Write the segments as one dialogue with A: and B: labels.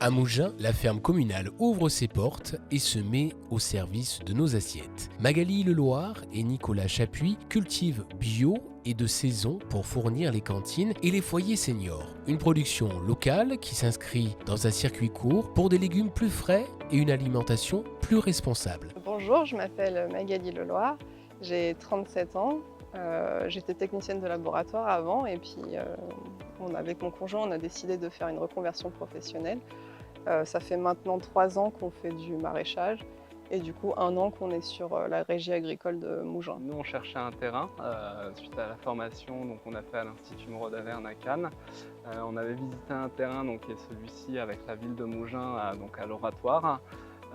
A: À Mougins, la ferme communale ouvre ses portes et se met au service de nos assiettes. Magali Leloir et Nicolas Chapuis cultivent bio et de saison pour fournir les cantines et les foyers seniors. Une production locale qui s'inscrit dans un circuit court pour des légumes plus frais et une alimentation plus responsable.
B: Bonjour, je m'appelle Magali Leloir, j'ai 37 ans. J'étais technicienne de laboratoire avant et puis avec mon conjoint, on a décidé de faire une reconversion professionnelle. Ça fait maintenant 3 ans qu'on fait du maraîchage et du coup 1 an qu'on est sur la régie agricole de Mougins.
C: Nous, on cherchait un terrain suite à la formation qu'on a fait à l'Institut Moreau d'Averne à Cannes. On avait visité un terrain qui est celui-ci avec la ville de Mougins à l'Oratoire.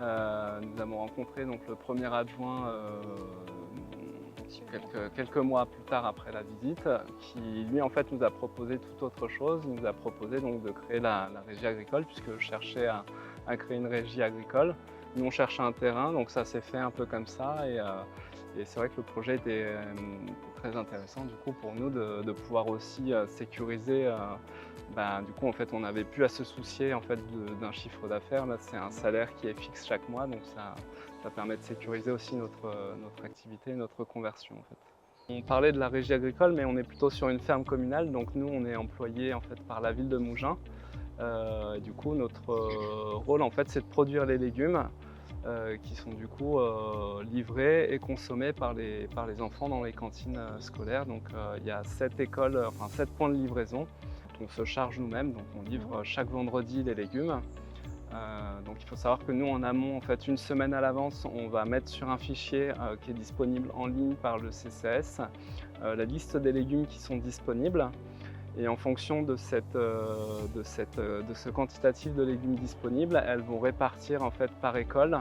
C: Nous avons rencontré le premier adjoint quelques mois plus tard après la visite, qui lui en fait nous a proposé tout autre chose. Il nous a proposé de créer la régie agricole, puisque je cherchais à créer une régie agricole. Nous on cherchait un terrain, donc ça s'est fait un peu comme ça, et c'est vrai que le projet était très intéressant du coup pour nous de pouvoir aussi sécuriser. Du coup en fait on n'avait plus à se soucier en fait d'un chiffre d'affaires. Là c'est un salaire qui est fixe chaque mois, donc ça permet de sécuriser aussi notre activité, notre conversion en fait. On parlait de la régie agricole, mais on est plutôt sur une ferme communale, donc nous on est employés en fait par la ville de Mougins. Du coup notre rôle en fait c'est de produire les légumes qui sont du coup livrés et consommés par les enfants dans les cantines scolaires. Donc il y a 7 points de livraison. On se charge nous-mêmes, donc on livre chaque vendredi les légumes. Donc il faut savoir que nous en amont, en fait, une semaine à l'avance, on va mettre sur un fichier qui est disponible en ligne par le CCS la liste des légumes qui sont disponibles. Et en fonction de ce quantitatif de légumes disponibles, elles vont répartir en fait par école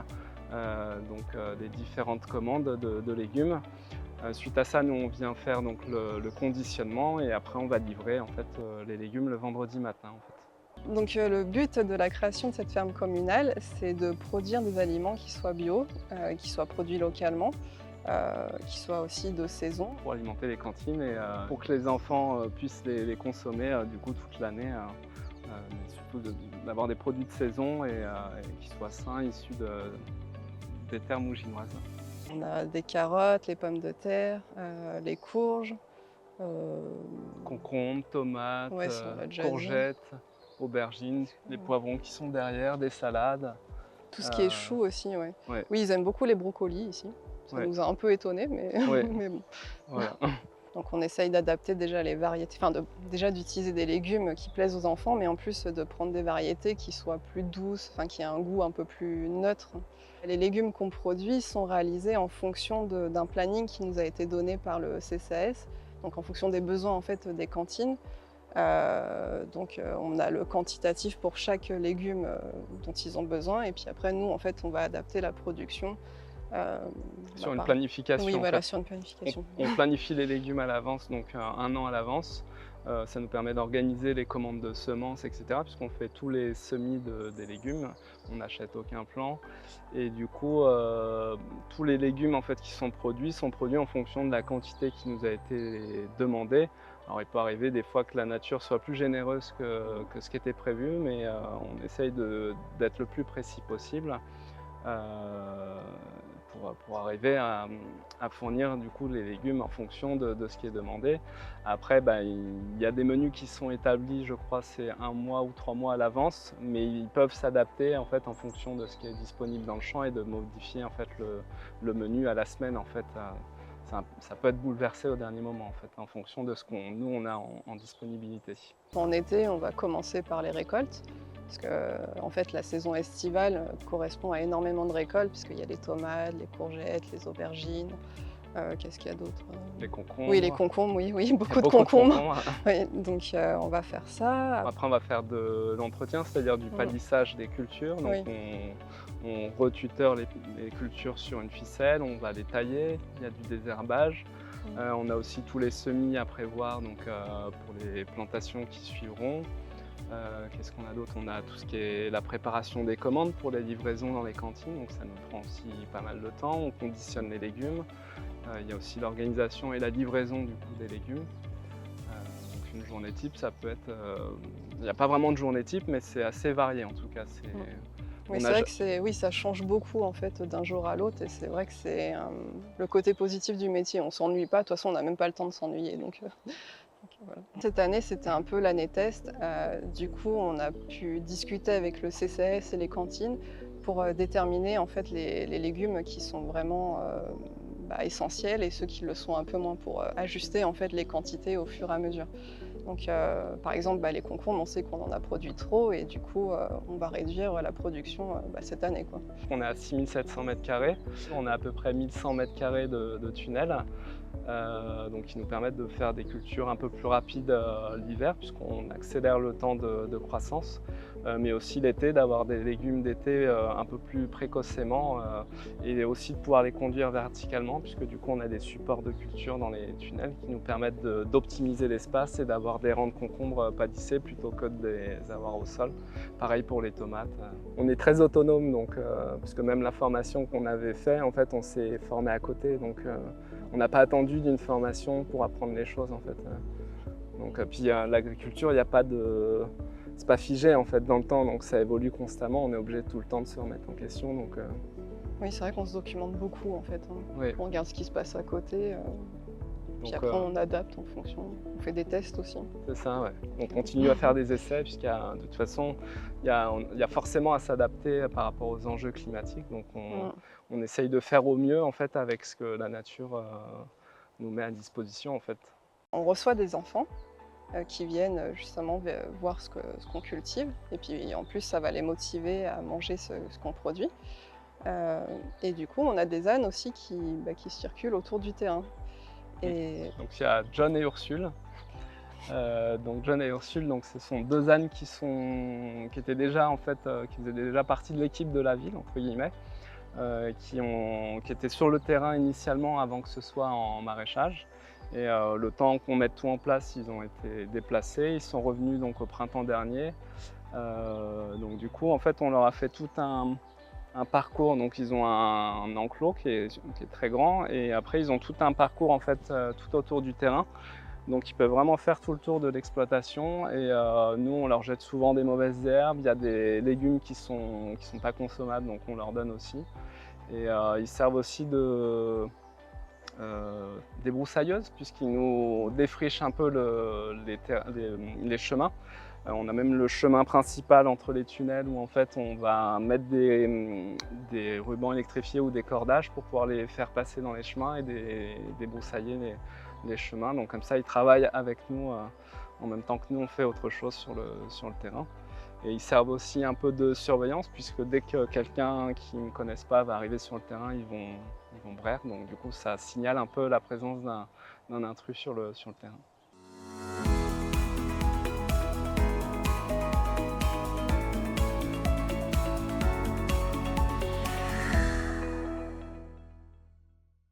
C: les différentes commandes de légumes. Suite à ça, nous on vient faire le conditionnement et après on va livrer en fait les légumes le vendredi matin. En fait.
B: Donc le but de la création de cette ferme communale, c'est de produire des aliments qui soient bio, qui soient produits localement, qui soient aussi de saison.
C: Pour alimenter les cantines et pour que les enfants puissent les consommer du coup toute l'année, mais surtout d'avoir des produits de saison et qui soient sains, issus des terres mouginoises.
B: On a des carottes, les pommes de terre, les courges.
C: Concombres, tomates, courgettes, aubergines, les poivrons qui sont derrière, des salades.
B: Tout ce qui est choux aussi, ouais.
C: Ouais.
B: Oui, ils aiment beaucoup les brocolis ici. Ça nous a un peu étonnés, mais, mais bon.
C: Voilà.
B: Donc on essaye d'adapter déjà les variétés, déjà d'utiliser des légumes qui plaisent aux enfants, mais en plus de prendre des variétés qui soient plus douces, qui aient un goût un peu plus neutre. Les légumes qu'on produit sont réalisés en fonction d'un planning qui nous a été donné par le CCAS, donc en fonction des besoins en fait des cantines. On a le quantitatif pour chaque légume dont ils ont besoin, et puis après nous en fait on va adapter la production.
C: Sur une planification.
B: Oui, voilà, sur une planification.
C: On planifie les légumes à l'avance, donc 1 an à l'avance. Ça nous permet d'organiser les commandes de semences, etc. Puisqu'on fait tous les semis des légumes, on n'achète aucun plant. Et du coup, tous les légumes en fait, qui sont produits en fonction de la quantité qui nous a été demandée. Alors il peut arriver des fois que la nature soit plus généreuse que ce qui était prévu, mais on essaye d'être le plus précis possible. Pour arriver à fournir du coup les légumes en fonction de ce qui est demandé. Après, il y a des menus qui sont établis, je crois, c'est 1 mois ou 3 mois à l'avance, mais ils peuvent s'adapter en fait en fonction de ce qui est disponible dans le champ et de modifier en fait le menu à la semaine en fait. Ça peut être bouleversé au dernier moment en fait, en fonction de ce qu'on a en disponibilité.
B: En été, on va commencer par les récoltes. Parce que en fait, la saison estivale correspond à énormément de récoltes, puisqu'il y a les tomates, les courgettes, les aubergines. Qu'est-ce qu'il y a d'autre?
C: Les concombres.
B: Oui, les concombres, oui, beaucoup de concombres. Oui, donc on va faire ça.
C: Après, on va faire de l'entretien, c'est-à-dire du palissage des cultures. Donc on retuteur les cultures sur une ficelle, on va les tailler, il y a du désherbage. On a aussi tous les semis à prévoir pour les plantations qui suivront. Qu'est-ce qu'on a d'autre? On a tout ce qui est la préparation des commandes pour les livraisons dans les cantines, donc ça nous prend aussi pas mal de temps. On conditionne les légumes. Il y a aussi l'organisation et la livraison du coup des légumes. Donc une journée type, ça peut être... Il n'y a pas vraiment de journée type, mais c'est assez varié en tout cas.
B: Oui, c'est vrai que oui, ça change beaucoup en fait d'un jour à l'autre et c'est vrai que c'est le côté positif du métier. On s'ennuie pas, de toute façon on n'a même pas le temps de s'ennuyer. Donc, voilà. Cette année c'était un peu l'année test. Du coup on a pu discuter avec le CCAS et les cantines pour déterminer en fait les légumes qui sont vraiment essentiels et ceux qui le sont un peu moins pour ajuster en fait les quantités au fur et à mesure. Donc, par exemple, les concombres, on sait qu'on en a produit trop et du coup, on va réduire la production cette année, quoi.
C: On est à 6700 m², on a à peu près 1100 m² de tunnels, donc qui nous permettent de faire des cultures un peu plus rapides l'hiver, puisqu'on accélère le temps de croissance, mais aussi l'été, d'avoir des légumes d'été un peu plus précocement, et aussi de pouvoir les conduire verticalement, puisque du coup on a des supports de culture dans les tunnels qui nous permettent d'optimiser l'espace et d'avoir des rangs de concombres pâtissés plutôt que de les avoir au sol. Pareil pour les tomates. On est très autonome, donc, puisque même la formation qu'on avait fait, en fait, on s'est formé à côté, donc on n'a pas attendu d'une formation pour apprendre les choses, en fait. Donc, puis l'agriculture, il n'y a pas de... C'est pas figé en fait dans le temps, donc ça évolue constamment, on est obligé tout le temps de se remettre en question. Donc,
B: Oui, c'est vrai qu'on se documente beaucoup en fait.
C: oui.
B: On regarde ce qui se passe à côté, puis après on adapte en fonction. On fait des tests aussi.
C: C'est ça, ouais. On continue à faire des essais, puisqu'il y a, de toute façon, il y a forcément à s'adapter par rapport aux enjeux climatiques. Donc on essaye de faire au mieux en fait avec ce que la nature nous met à disposition en fait.
B: On reçoit des enfants qui viennent justement voir ce qu'on cultive. Et puis en plus, ça va les motiver à manger ce qu'on produit. Et du coup, on a des ânes aussi qui circulent autour du terrain. Et...
C: Donc il y a John et Ursule. Donc John et Ursule, donc ce sont deux ânes qui étaient déjà en fait, qui faisaient déjà partie de l'équipe de la ville entre guillemets, qui étaient sur le terrain initialement avant que ce soit en maraîchage. Et le temps qu'on mette tout en place, ils ont été déplacés. Ils sont revenus donc au printemps dernier. Donc du coup, en fait, on leur a fait tout un parcours. Donc ils ont un enclos qui est très grand, et après ils ont tout un parcours en fait tout autour du terrain. Donc ils peuvent vraiment faire tout le tour de l'exploitation. Et nous, on leur jette souvent des mauvaises herbes. Il y a des légumes qui sont pas consommables, donc on leur donne aussi. Et ils servent aussi des broussailleuses, puisqu'ils nous défrichent un peu les chemins. On a même le chemin principal entre les tunnels où en fait on va mettre des rubans électrifiés ou des cordages pour pouvoir les faire passer dans les chemins et débroussailler les chemins. Donc comme ça ils travaillent avec nous en même temps que nous on fait autre chose sur le terrain. Et ils servent aussi un peu de surveillance, puisque dès que quelqu'un qui ne connaissent pas va arriver sur le terrain, ils vont braire. Donc du coup, ça signale un peu la présence d'un intrus sur le terrain.